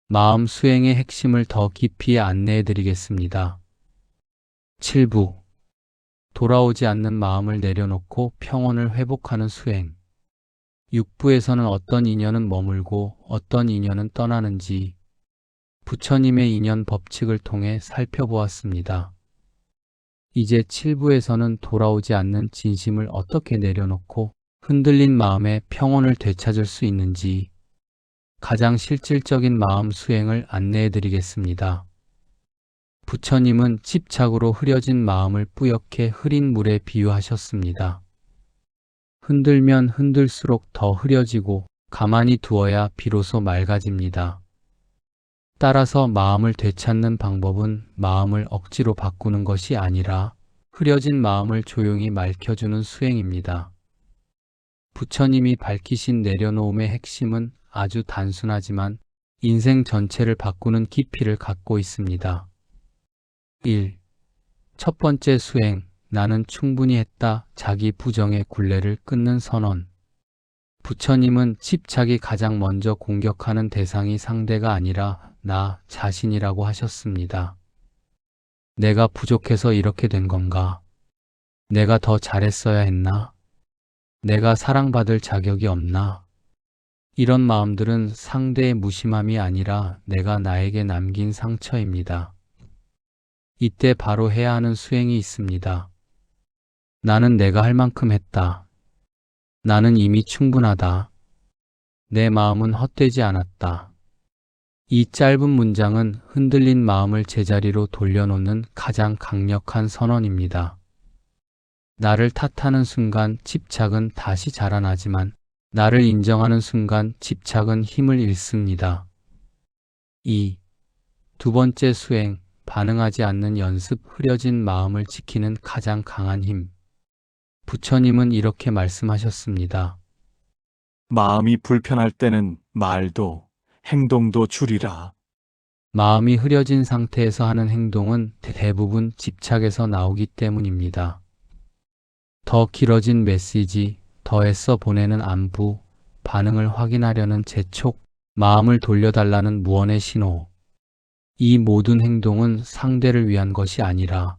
마음 수행의 핵심을 더 깊이 안내해 드리겠습니다. 7부. 돌아오지 않는 마음을 내려놓고 평온을 회복하는 수행. 6부에서는 어떤 인연은 머물고 어떤 인연은 떠나는지 부처님의 인연 법칙을 통해 살펴보았습니다. 이제 7부에서는 돌아오지 않는 진심을 어떻게 내려놓고 흔들린 마음의 평온을 되찾을 수 있는지 가장 실질적인 마음 수행을 안내해 드리겠습니다. 부처님은 집착으로 흐려진 마음을 뿌옇게 흐린 물에 비유하셨습니다. 흔들면 흔들수록 더 흐려지고 가만히 두어야 비로소 맑아집니다. 따라서 마음을 되찾는 방법은 마음을 억지로 바꾸는 것이 아니라 흐려진 마음을 조용히 맑혀주는 수행입니다. 부처님이 밝히신 내려놓음의 핵심은 아주 단순하지만 인생 전체를 바꾸는 깊이를 갖고 있습니다. 1. 첫 번째 수행, 나는 충분히 했다. 자기 부정의 굴레를 끊는 선언. 부처님은 집착이 가장 먼저 공격하는 대상이 상대가 아니라 나 자신이라고 하셨습니다. 내가 부족해서 이렇게 된 건가? 내가 더 잘했어야 했나? 내가 사랑받을 자격이 없나? 이런 마음들은 상대의 무심함이 아니라 내가 나에게 남긴 상처입니다. 이때 바로 해야 하는 수행이 있습니다. 나는 내가 할 만큼 했다. 나는 이미 충분하다. 내 마음은 헛되지 않았다. 이 짧은 문장은 흔들린 마음을 제자리로 돌려놓는 가장 강력한 선언입니다. 나를 탓하는 순간 집착은 다시 자라나지만 나를 인정하는 순간 집착은 힘을 잃습니다. 2. 두 번째 수행, 반응하지 않는 연습, 흐려진 마음을 지키는 가장 강한 힘. 부처님은 이렇게 말씀하셨습니다. 마음이 불편할 때는 말도 행동도 줄이라. 마음이 흐려진 상태에서 하는 행동은 대부분 집착에서 나오기 때문입니다. 더 길어진 메시지, 더 애써 보내는 안부, 반응을 확인하려는 재촉, 마음을 돌려달라는 무언의 신호. 이 모든 행동은 상대를 위한 것이 아니라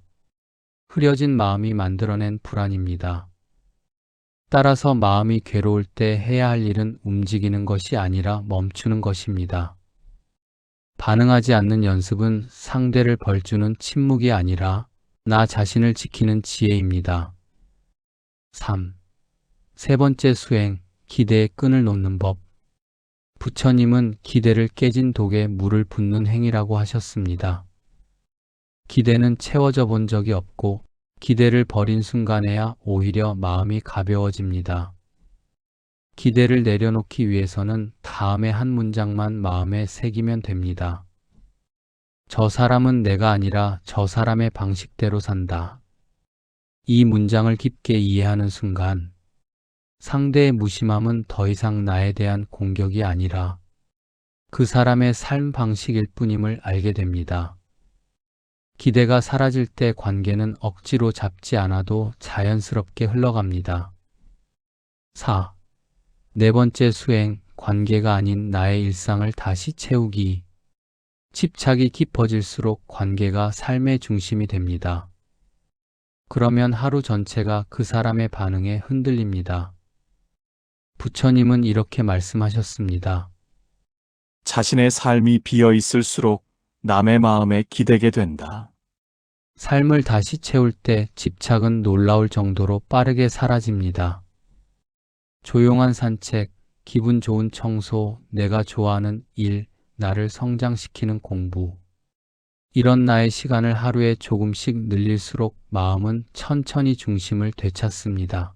흐려진 마음이 만들어낸 불안입니다. 따라서 마음이 괴로울 때 해야 할 일은 움직이는 것이 아니라 멈추는 것입니다. 반응하지 않는 연습은 상대를 벌주는 침묵이 아니라 나 자신을 지키는 지혜입니다. 3. 세 번째 수행, 기대의 끈을 놓는 법. 부처님은 기대를 깨진 독에 물을 붓는 행위라고 하셨습니다. 기대는 채워져 본 적이 없고 기대를 버린 순간에야 오히려 마음이 가벼워집니다. 기대를 내려놓기 위해서는 다음의 한 문장만 마음에 새기면 됩니다. 저 사람은 내가 아니라 저 사람의 방식대로 산다. 이 문장을 깊게 이해하는 순간 상대의 무심함은 더 이상 나에 대한 공격이 아니라 그 사람의 삶 방식일 뿐임을 알게 됩니다. 기대가 사라질 때 관계는 억지로 잡지 않아도 자연스럽게 흘러갑니다. 4. 네 번째 수행, 관계가 아닌 나의 일상을 다시 채우기. 집착이 깊어질수록 관계가 삶의 중심이 됩니다. 그러면 하루 전체가 그 사람의 반응에 흔들립니다. 부처님은 이렇게 말씀하셨습니다. 자신의 삶이 비어 있을수록 남의 마음에 기대게 된다. 삶을 다시 채울 때 집착은 놀라울 정도로 빠르게 사라집니다. 조용한 산책, 기분 좋은 청소, 내가 좋아하는 일, 나를 성장시키는 공부. 이런 나의 시간을 하루에 조금씩 늘릴수록 마음은 천천히 중심을 되찾습니다.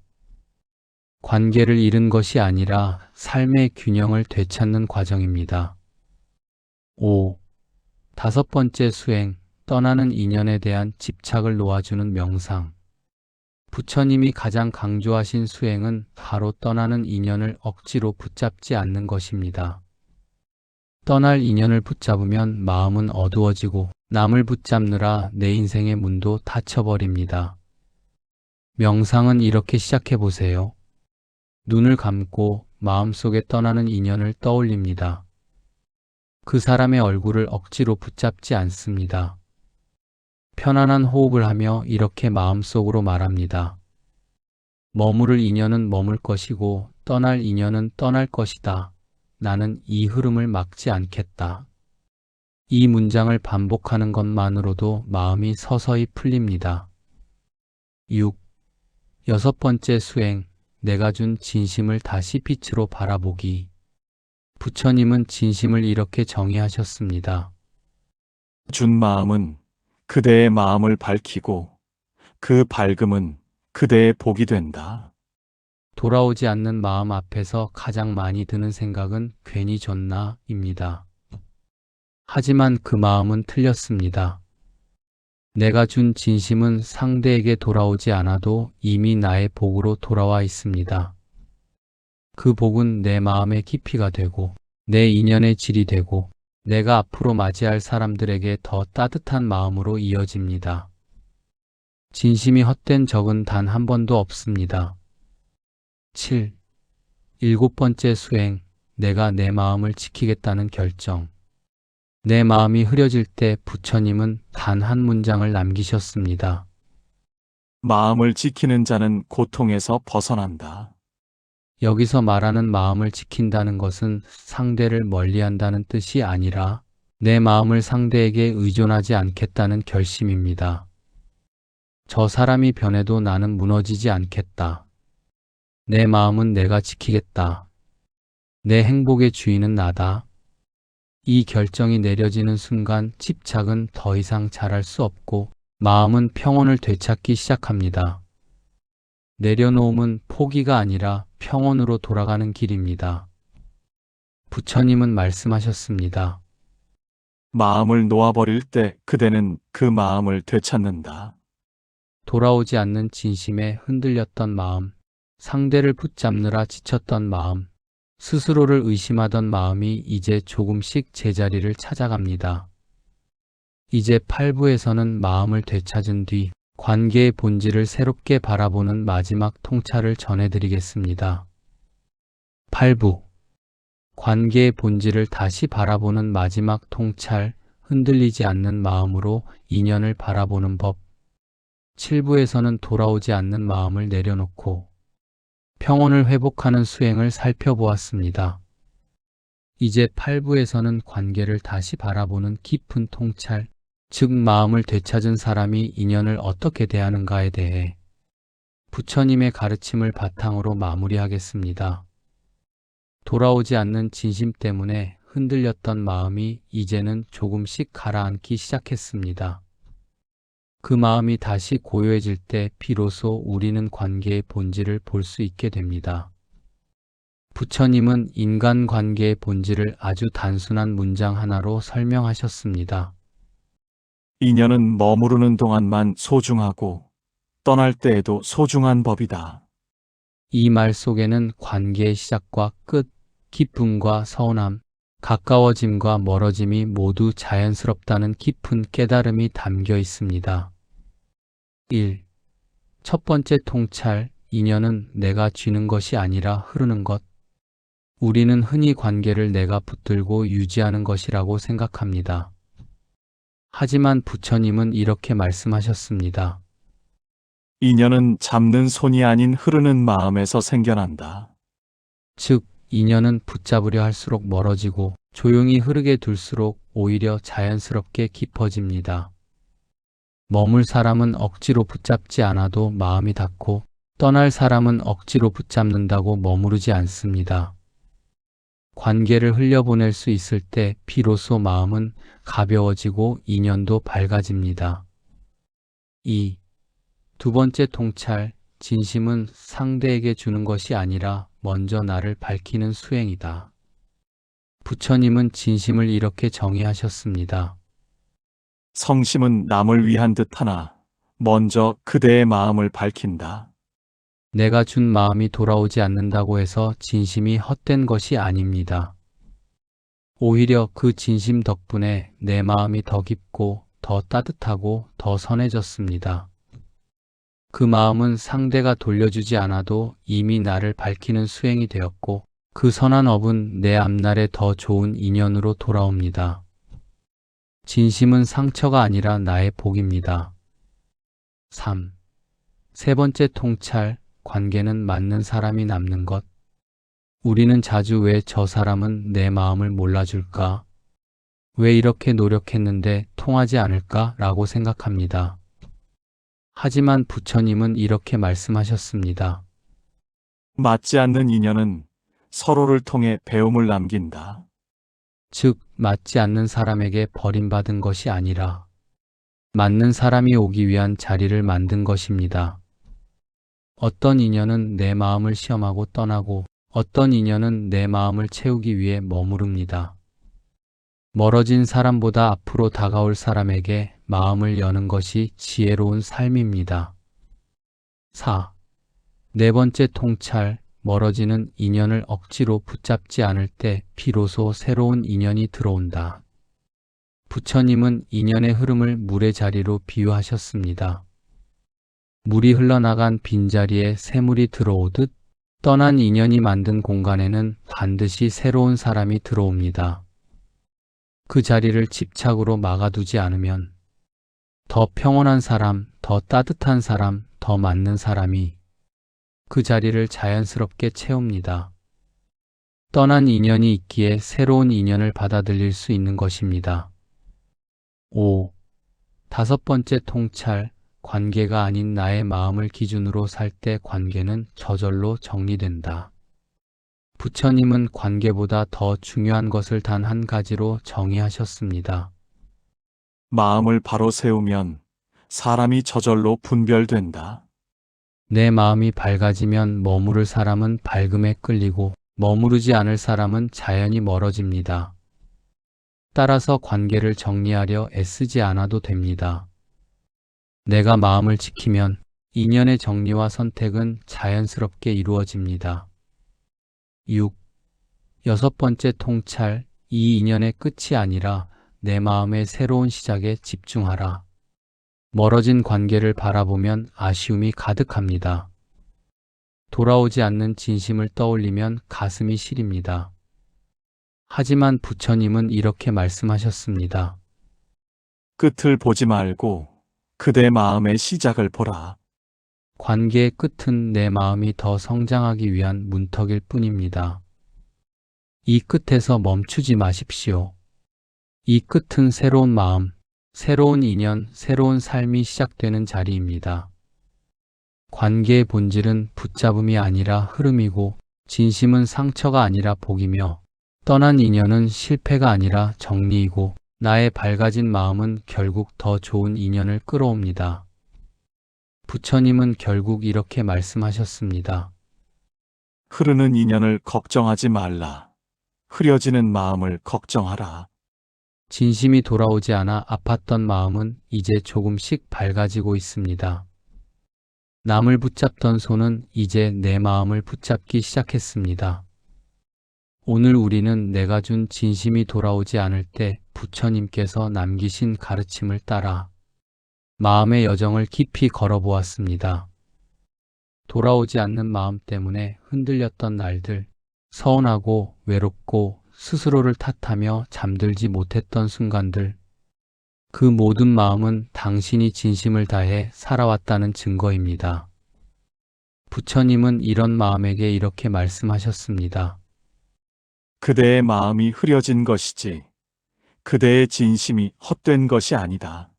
관계를 잃은 것이 아니라 삶의 균형을 되찾는 과정입니다. 5. 다섯 번째 수행, 떠나는 인연에 대한 집착을 놓아주는 명상. 부처님이 가장 강조하신 수행은 바로 떠나는 인연을 억지로 붙잡지 않는 것입니다. 떠날 인연을 붙잡으면 마음은 어두워지고 남을 붙잡느라 내 인생의 문도 닫혀버립니다. 명상은 이렇게 시작해 보세요. 눈을 감고 마음속에 떠나는 인연을 떠올립니다. 그 사람의 얼굴을 억지로 붙잡지 않습니다. 편안한 호흡을 하며 이렇게 마음속으로 말합니다. 머무를 인연은 머물 것이고 떠날 인연은 떠날 것이다. 나는 이 흐름을 막지 않겠다. 이 문장을 반복하는 것만으로도 마음이 서서히 풀립니다. 6. 여섯 번째 수행, 내가 준 진심을 다시 빛으로 바라보기. 부처님은 진심을 이렇게 정의하셨습니다. 준 마음은 그대의 마음을 밝히고 그 밝음은 그대의 복이 된다. 돌아오지 않는 마음 앞에서 가장 많이 드는 생각은 괜히 줬나 입니다. 하지만 그 마음은 틀렸습니다. 내가 준 진심은 상대에게 돌아오지 않아도 이미 나의 복으로 돌아와 있습니다. 그 복은 내 마음의 깊이가 되고 내 인연의 질이 되고 내가 앞으로 맞이할 사람들에게 더 따뜻한 마음으로 이어집니다. 진심이 헛된 적은 단 한 번도 없습니다. 7. 일곱 번째 수행, 내가 내 마음을 지키겠다는 결정. 내 마음이 흐려질 때 부처님은 단 한 문장을 남기셨습니다. 마음을 지키는 자는 고통에서 벗어난다. 여기서 말하는 마음을 지킨다는 것은 상대를 멀리한다는 뜻이 아니라 내 마음을 상대에게 의존하지 않겠다는 결심입니다. 저 사람이 변해도 나는 무너지지 않겠다. 내 마음은 내가 지키겠다. 내 행복의 주인은 나다. 이 결정이 내려지는 순간 집착은 더 이상 자랄 수 없고 마음은 평온을 되찾기 시작합니다. 내려놓음은 포기가 아니라 평온으로 돌아가는 길입니다. 부처님은 말씀하셨습니다. 마음을 놓아버릴 때 그대는 그 마음을 되찾는다. 돌아오지 않는 진심에 흔들렸던 마음, 상대를 붙잡느라 지쳤던 마음, 스스로를 의심하던 마음이 이제 조금씩 제자리를 찾아갑니다. 이제 8부에서는 마음을 되찾은 뒤 관계의 본질을 새롭게 바라보는 마지막 통찰을 전해드리겠습니다. 8부. 관계의 본질을 다시 바라보는 마지막 통찰, 흔들리지 않는 마음으로 인연을 바라보는 법. 7부에서는 돌아오지 않는 마음을 내려놓고 평온을 회복하는 수행을 살펴보았습니다. 이제 8부에서는 관계를 다시 바라보는 깊은 통찰, 즉 마음을 되찾은 사람이 인연을 어떻게 대하는가에 대해 부처님의 가르침을 바탕으로 마무리하겠습니다. 돌아오지 않는 진심 때문에 흔들렸던 마음이 이제는 조금씩 가라앉기 시작했습니다. 그 마음이 다시 고요해질 때 비로소 우리는 관계의 본질을 볼 수 있게 됩니다. 부처님은 인간관계의 본질을 아주 단순한 문장 하나로 설명하셨습니다. 인연은 머무르는 동안만 소중하고 떠날 때에도 소중한 법이다. 이 말 속에는 관계의 시작과 끝, 기쁨과 서운함, 가까워짐과 멀어짐이 모두 자연스럽다는 깊은 깨달음이 담겨 있습니다. 1. 첫 번째 통찰, 인연은 내가 쥐는 것이 아니라 흐르는 것. 우리는 흔히 관계를 내가 붙들고 유지하는 것이라고 생각합니다. 하지만 부처님은 이렇게 말씀하셨습니다. 인연은 잡는 손이 아닌 흐르는 마음에서 생겨난다. 즉, 인연은 붙잡으려 할수록 멀어지고 조용히 흐르게 둘수록 오히려 자연스럽게 깊어집니다. 머물 사람은 억지로 붙잡지 않아도 마음이 닿고 떠날 사람은 억지로 붙잡는다고 머무르지 않습니다. 관계를 흘려보낼 수 있을 때 비로소 마음은 가벼워지고 인연도 밝아집니다. 2. 두 번째 통찰, 진심은 상대에게 주는 것이 아니라 먼저 나를 밝히는 수행이다. 부처님은 진심을 이렇게 정의하셨습니다. 성심은 남을 위한 듯하나 먼저 그대의 마음을 밝힌다. 내가 준 마음이 돌아오지 않는다고 해서 진심이 헛된 것이 아닙니다. 오히려 그 진심 덕분에 내 마음이 더 깊고 더 따뜻하고 더 선해졌습니다. 그 마음은 상대가 돌려주지 않아도 이미 나를 밝히는 수행이 되었고 그 선한 업은 내 앞날에 더 좋은 인연으로 돌아옵니다. 진심은 상처가 아니라 나의 복입니다. 3. 세 번째 통찰, 관계는 맞는 사람이 남는 것. 우리는 자주 왜 저 사람은 내 마음을 몰라줄까? 왜 이렇게 노력했는데 통하지 않을까? 라고 생각합니다. 하지만 부처님은 이렇게 말씀하셨습니다. 맞지 않는 인연은 서로를 통해 배움을 남긴다. 즉, 맞지 않는 사람에게 버림받은 것이 아니라 맞는 사람이 오기 위한 자리를 만든 것입니다. 어떤 인연은 내 마음을 시험하고 떠나고 어떤 인연은 내 마음을 채우기 위해 머무릅니다. 멀어진 사람보다 앞으로 다가올 사람에게 마음을 여는 것이 지혜로운 삶입니다. 4. 네 번째 통찰, 멀어지는 인연을 억지로 붙잡지 않을 때 비로소 새로운 인연이 들어온다. 부처님은 인연의 흐름을 물의 자리로 비유하셨습니다. 물이 흘러나간 빈자리에 새물이 들어오듯 떠난 인연이 만든 공간에는 반드시 새로운 사람이 들어옵니다. 그 자리를 집착으로 막아두지 않으면 더 평온한 사람, 더 따뜻한 사람, 더 맞는 사람이 그 자리를 자연스럽게 채웁니다. 떠난 인연이 있기에 새로운 인연을 받아들일 수 있는 것입니다. 5. 다섯 번째 통찰, 관계가 아닌 나의 마음을 기준으로 살 때 관계는 저절로 정리된다. 부처님은 관계보다 더 중요한 것을 단 한 가지로 정의하셨습니다. 마음을 바로 세우면 사람이 저절로 분별된다. 내 마음이 밝아지면 머무를 사람은 밝음에 끌리고 머무르지 않을 사람은 자연히 멀어집니다. 따라서 관계를 정리하려 애쓰지 않아도 됩니다. 내가 마음을 지키면 인연의 정리와 선택은 자연스럽게 이루어집니다. 6. 여섯 번째 통찰, 이 인연의 끝이 아니라 내 마음의 새로운 시작에 집중하라. 멀어진 관계를 바라보면 아쉬움이 가득합니다. 돌아오지 않는 진심을 떠올리면 가슴이 시립니다. 하지만 부처님은 이렇게 말씀하셨습니다. 끝을 보지 말고 그대 마음의 시작을 보라. 관계의 끝은 내 마음이 더 성장하기 위한 문턱일 뿐입니다. 이 끝에서 멈추지 마십시오. 이 끝은 새로운 마음, 새로운 인연, 새로운 삶이 시작되는 자리입니다. 관계의 본질은 붙잡음이 아니라 흐름이고 진심은 상처가 아니라 복이며 떠난 인연은 실패가 아니라 정리이고 나의 밝아진 마음은 결국 더 좋은 인연을 끌어옵니다. 부처님은 결국 이렇게 말씀하셨습니다. 흐르는 인연을 걱정하지 말라. 흐려지는 마음을 걱정하라. 진심이 돌아오지 않아 아팠던 마음은 이제 조금씩 밝아지고 있습니다. 남을 붙잡던 손은 이제 내 마음을 붙잡기 시작했습니다. 오늘 우리는 내가 준 진심이 돌아오지 않을 때 부처님께서 남기신 가르침을 따라 마음의 여정을 깊이 걸어보았습니다. 돌아오지 않는 마음 때문에 흔들렸던 날들, 서운하고 외롭고 스스로를 탓하며 잠들지 못했던 순간들, 그 모든 마음은 당신이 진심을 다해 살아왔다는 증거입니다. 부처님은 이런 마음에게 이렇게 말씀하셨습니다. 그대의 마음이 흐려진 것이지 그대의 진심이 헛된 것이 아니다.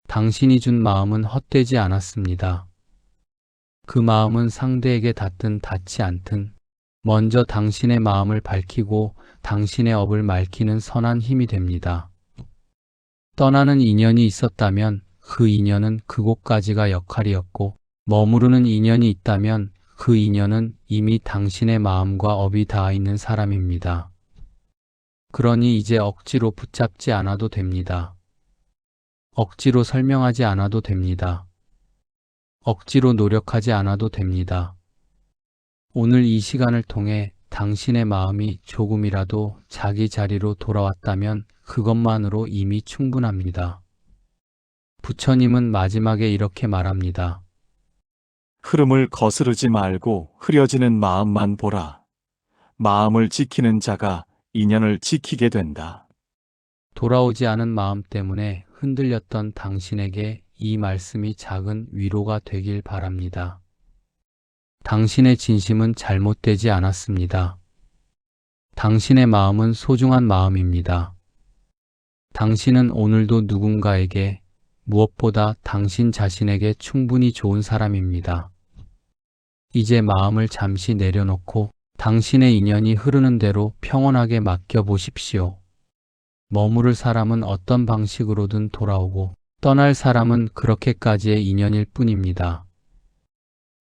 당신이 준 마음은 헛되지 않았습니다. 그 마음은 상대에게 닿든 닿지 않든 먼저 당신의 마음을 밝히고 당신의 업을 맑히는 선한 힘이 됩니다. 떠나는 인연이 있었다면 그 인연은 그곳까지가 역할이었고 머무르는 인연이 있다면 그 인연은 이미 당신의 마음과 업이 닿아 있는 사람입니다. 그러니 이제 억지로 붙잡지 않아도 됩니다. 억지로 설명하지 않아도 됩니다. 억지로 노력하지 않아도 됩니다. 오늘 이 시간을 통해 당신의 마음이 조금이라도 자기 자리로 돌아왔다면 그것만으로 이미 충분합니다. 부처님은 마지막에 이렇게 말합니다. 흐름을 거스르지 말고 흐려지는 마음만 보라. 마음을 지키는 자가 인연을 지키게 된다. 돌아오지 않은 마음 때문에 흔들렸던 당신에게 이 말씀이 작은 위로가 되길 바랍니다. 당신의 진심은 잘못되지 않았습니다. 당신의 마음은 소중한 마음입니다. 당신은 오늘도 누군가에게, 무엇보다 당신 자신에게 충분히 좋은 사람입니다. 이제 마음을 잠시 내려놓고 당신의 인연이 흐르는 대로 평온하게 맡겨보십시오. 머무를 사람은 어떤 방식으로든 돌아오고 떠날 사람은 그렇게까지의 인연일 뿐입니다.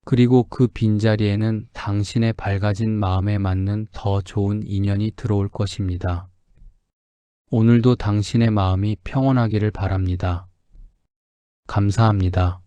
그리고 그 빈자리에는 당신의 밝아진 마음에 맞는 더 좋은 인연이 들어올 것입니다. 오늘도 당신의 마음이 평온하기를 바랍니다. 감사합니다.